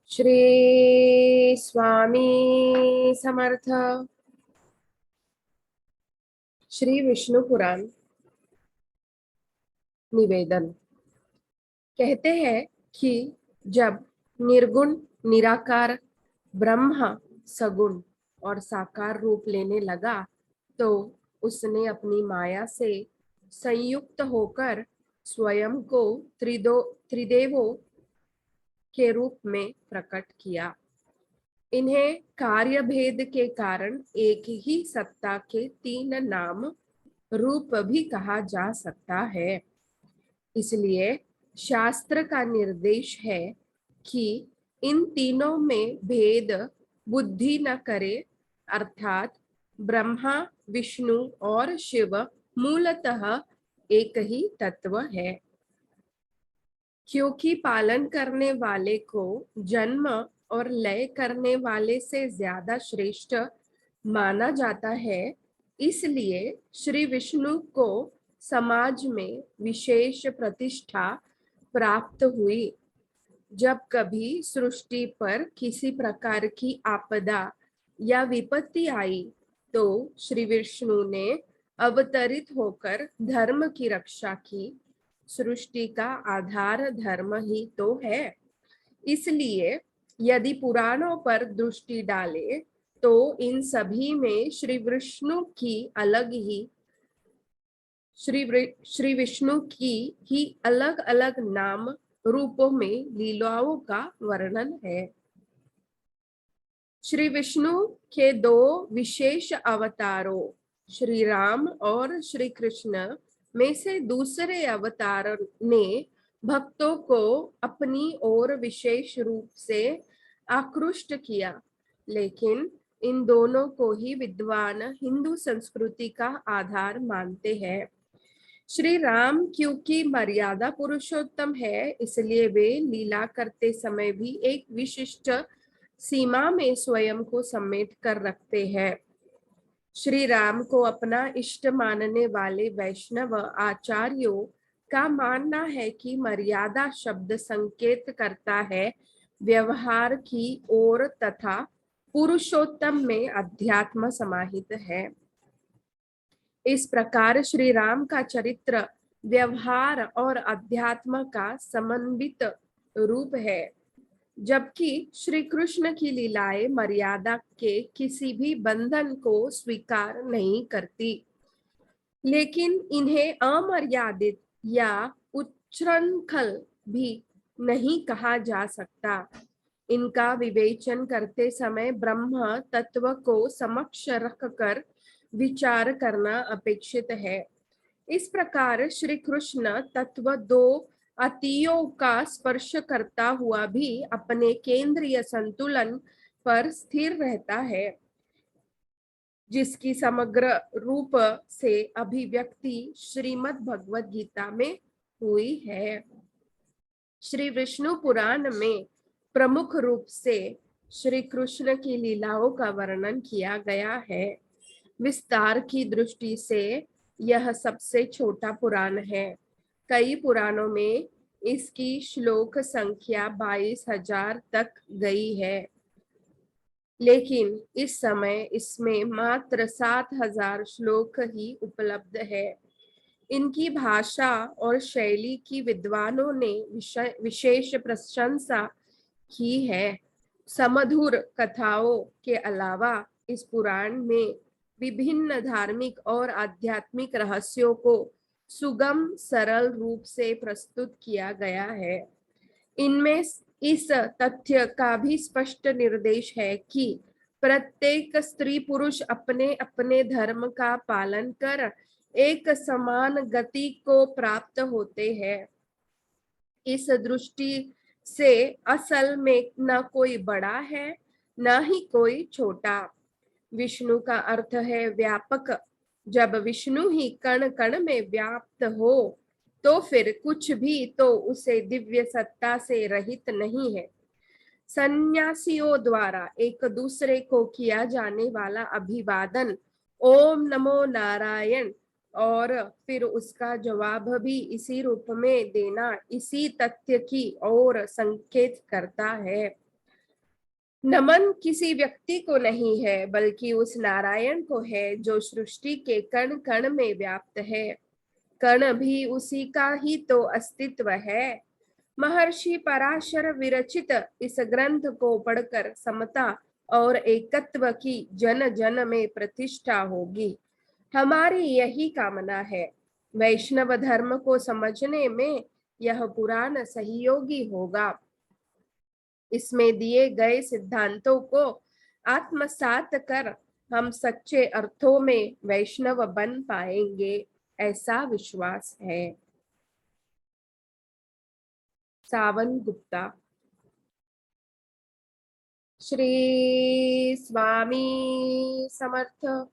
श्री स्वामी समर्थ। श्री विष्णु पुराण निवेदन कहते हैं कि जब निर्गुण निराकार ब्रह्मा सगुण और साकार रूप लेने लगा तो उसने अपनी माया से संयुक्त होकर स्वयं को त्रिदेवों के रूप में प्रकट किया। इन्हें कार्य भेद के कारण एक ही सत्ता के तीन नाम रूप भी कहा जा सकता है। इसलिए शास्त्र का निर्देश है कि इन तीनों में भेद बुद्धि न करे, अर्थात ब्रह्मा विष्णु और शिव मूलतः एक ही तत्व है। क्योंकि पालन करने वाले को जन्म और लय करने वाले से ज्यादा श्रेष्ठ माना जाता है, इसलिए श्री विष्णु को समाज में विशेष प्रतिष्ठा प्राप्त हुई। जब कभी सृष्टि पर किसी प्रकार की आपदा या विपत्ति आई तो श्री विष्णु ने अवतरित होकर धर्म की रक्षा की। सृष्टि का आधार धर्म ही तो है। इसलिए यदि पुराणों पर दृष्टि डाले तो इन सभी में श्री विष्णु की ही अलग अलग नाम रूपों में लीलाओं का वर्णन है। श्री विष्णु के दो विशेष अवतारों श्री राम और श्री कृष्ण में से दूसरे अवतार ने भक्तों को अपनी ओर विशेष रूप से आकृष्ट किया, लेकिन इन दोनों को ही विद्वान हिंदू संस्कृति का आधार मानते हैं। श्री राम क्योंकि मर्यादा पुरुषोत्तम है, इसलिए वे लीला करते समय भी एक विशिष्ट सीमा में स्वयं को समेट कर रखते हैं। श्री राम को अपना इष्ट मानने वाले वैष्णव आचार्यों का मानना है कि मर्यादा शब्द संकेत करता है व्यवहार की ओर तथा पुरुषोत्तम में अध्यात्म समाहित है। इस प्रकार श्री राम का चरित्र व्यवहार और अध्यात्म का समन्वित रूप है, जबकि श्री कृष्ण की लीलाएं मर्यादा के किसी भी बंधन को स्वीकार नहीं करती, लेकिन इन्हें अमर्यादित या उच्छृंखल भी नहीं कहा जा सकता। इनका विवेचन करते समय ब्रह्म तत्व को समक्ष रखकर विचार करना अपेक्षित है। इस प्रकार श्री कृष्ण तत्व दो अतियों का स्पर्श करता हुआ भी अपने केंद्रीय संतुलन पर स्थिर रहता है, जिसकी समग्र रूप से अभिव्यक्ति श्रीमद् भगवद गीता में हुई है। श्री विष्णु पुराण में प्रमुख रूप से श्री कृष्ण की लीलाओं का वर्णन किया गया है। विस्तार की दृष्टि से यह सबसे छोटा पुराण है। कई पुराणों में इसकी श्लोक संख्या 22,000 तक गई है, लेकिन इस समय इसमें मात्र 7,000 श्लोक ही उपलब्ध है। इनकी भाषा और शैली की विद्वानों ने विशेष प्रशंसा की है। समधुर कथाओं के अलावा इस पुराण में विभिन्न धार्मिक और आध्यात्मिक रहस्यों को सुगम सरल रूप से प्रस्तुत किया गया है। इनमें इस तथ्य का भी स्पष्ट निर्देश है कि प्रत्येक स्त्री पुरुष अपने अपने धर्म का पालन कर एक समान गति को प्राप्त होते हैं। इस दृष्टि से असल में न कोई बड़ा है न ही कोई छोटा। विष्णु का अर्थ है व्यापक। जब विष्णु ही कण कण में व्याप्त हो तो फिर कुछ भी तो उसे दिव्य सत्ता से रहित नहीं है। सन्यासियों द्वारा एक दूसरे को किया जाने वाला अभिवादन ओम नमो नारायण और फिर उसका जवाब भी इसी रूप में देना इसी तथ्य की ओर संकेत करता है। नमन किसी व्यक्ति को नहीं है, बल्कि उस नारायण को है जो सृष्टि के कण कण में व्याप्त है। कण भी उसी का ही तो अस्तित्व है। महर्षि पराशर विरचित इस ग्रंथ को पढ़कर समता और एकत्व की जन जन में प्रतिष्ठा होगी। हमारी यही कामना है। वैष्णव धर्म को समझने में यह पुराण सहयोगी होगा। इसमें दिए गए सिद्धांतों को आत्मसात कर हम सच्चे अर्थों में वैष्णव बन पाएंगे, ऐसा विश्वास है। सावन गुप्ता। श्री स्वामी समर्थ।